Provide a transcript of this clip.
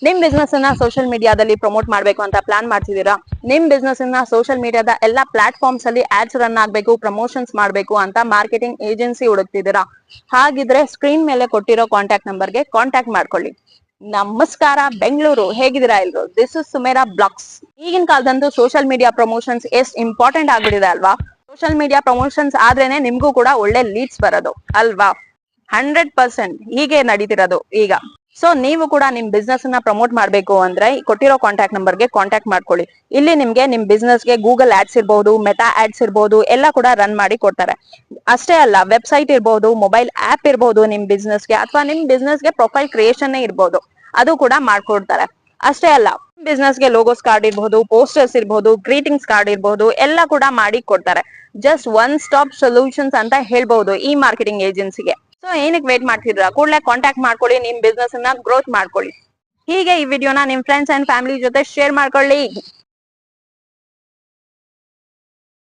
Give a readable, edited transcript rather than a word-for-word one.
ನಿಮ್ ಬಿಸ್ನೆಸ್ ಅನ್ನ ಸೋಷಿಯಲ್ ಮೀಡಿಯಾದಲ್ಲಿ ಪ್ರಮೋಟ್ ಮಾಡ್ಬೇಕು ಅಂತ ಪ್ಲಾನ್ ಮಾಡ್ತಿದ್ದೀರಾ? ನಿಮ್ ಬಿಸ್ನೆಸ್ ಅನ್ನ ಸೋಷಿಯಲ್ ಮೀಡಿಯಾದ ಎಲ್ಲಾ ಪ್ಲಾಟ್ಫಾರ್ಮ್ಸ್ ಅಲ್ಲಿ ಆಡ್ಸ್ ರನ್ ಆಗ್ಬೇಕು, ಪ್ರಮೋಷನ್ಸ್ ಮಾಡ್ಬೇಕು ಅಂತ ಮಾರ್ಕೆಟಿಂಗ್ ಏಜೆನ್ಸಿ ಹುಡುಕ್ತಿದ್ದೀರಾ? ಹಾಗಿದ್ರೆ ಸ್ಕ್ರೀನ್ ಮೇಲೆ ಕೊಟ್ಟಿರೋ ಕಾಂಟ್ಯಾಕ್ಟ್ ನಂಬರ್ಗೆ ಕಾಂಟ್ಯಾಕ್ಟ್ ಮಾಡ್ಕೊಳ್ಳಿ. ನಮಸ್ಕಾರ ಬೆಂಗಳೂರು, ಹೇಗಿದ್ದೀರಾ ಎಲ್ರು? This is Sumera blogs. ಈಗಿನ ಕಾಲದಂತೂ ಸೋಷಿಯಲ್ ಮೀಡಿಯಾ ಪ್ರಮೋಷನ್ಸ್ ಎಷ್ಟ್ ಇಂಪಾರ್ಟೆಂಟ್ ಆಗ್ಬಿಟ್ಟಿದೆ ಅಲ್ವಾ? ಸೋಷಿಯಲ್ ಮೀಡಿಯಾ ಪ್ರಮೋಷನ್ಸ್ ಆದ್ರೇನೆ ನಿಮ್ಗೂ ಕೂಡ ಒಳ್ಳೆ ಲೀಡ್ಸ್ ಬರೋದು ಅಲ್ವಾ? 100% ಹೀಗೆ ನಡೀತಿರೋದು ಈಗ. ಸೊ ನೀವು ಕೂಡ ನಿಮ್ ಬಿಸ್ನೆಸ್ ಅನ್ನ ಪ್ರಮೋಟ್ ಮಾಡ್ಬೇಕು ಅಂದ್ರೆ ಕೊಟ್ಟಿರೋ ಕಾಂಟ್ಯಾಕ್ಟ್ ನಂಬರ್ಗೆ ಕಾಂಟ್ಯಾಕ್ಟ್ ಮಾಡ್ಕೊಳ್ಳಿ. ಇಲ್ಲಿ ನಿಮ್ಗೆ ನಿಮ್ ಬಿಸ್ನೆಸ್ ಗೆ ಗೂಗಲ್ ಆಡ್ಸ್ ಇರ್ಬೋದು, ಮೆಟಾ ಆಡ್ಸ್ ಇರ್ಬೋದು, ಎಲ್ಲ ಕೂಡ ರನ್ ಮಾಡಿ ಕೊಡ್ತಾರೆ. ಅಷ್ಟೇ ಅಲ್ಲ, ವೆಬ್ಸೈಟ್ ಇರ್ಬೋದು, ಮೊಬೈಲ್ ಆಪ್ ಇರ್ಬೋದು, ನಿಮ್ ಬಿಸ್ನೆಸ್ ಗೆ ಅಥವಾ ನಿಮ್ ಬಿಸ್ನೆಸ್ ಗೆ ಪ್ರೊಫೈಲ್ ಕ್ರಿಯೇಷನ್ ಇರ್ಬೋದು, ಅದು ಕೂಡ ಮಾಡ್ಕೊಡ್ತಾರೆ. ಅಷ್ಟೇ ಅಲ್ಲ, ಬಿಸ್ನೆಸ್ ಗೆ ಲೋಗೋಸ್ ಕಾರ್ಡ್ ಇರ್ಬೋದು, ಪೋಸ್ಟರ್ಸ್ ಇರ್ಬೋದು, ಗ್ರೀಟಿಂಗ್ಸ್ ಕಾರ್ಡ್ ಇರ್ಬೋದು, ಎಲ್ಲ ಕೂಡ ಮಾಡಿ ಕೊಡ್ತಾರೆ. ಜಸ್ಟ್ ಒನ್ ಸ್ಟಾಪ್ ಸೊಲ್ಯೂಷನ್ಸ್ ಅಂತ ಹೇಳ್ಬಹುದು ಈ ಮಾರ್ಕೆಟಿಂಗ್ ಏಜೆನ್ಸಿಗೆ. ಸೊ ಏನಕ್ಕೆ ವೇಟ್ ಮಾಡ್ತಿದ್ರ? ಕೂಡಲೇ ಕಾಂಟ್ಯಾಕ್ಟ್ ಮಾಡ್ಕೊಳ್ಳಿ, ನಿಮ್ ಬಿಸ್ನೆಸ್ ಅನ್ನ ಗ್ರೋತ್ ಮಾಡ್ಕೊಳ್ಳಿ. ಹೀಗೆ ಈ ವಿಡಿಯೋನ ನಿಮ್ ಫ್ರೆಂಡ್ಸ್ ಅಂಡ್ ಫ್ಯಾಮಿಲಿ ಜೊತೆ ಶೇರ್ ಮಾಡ್ಕೊಳ್ಳಿ.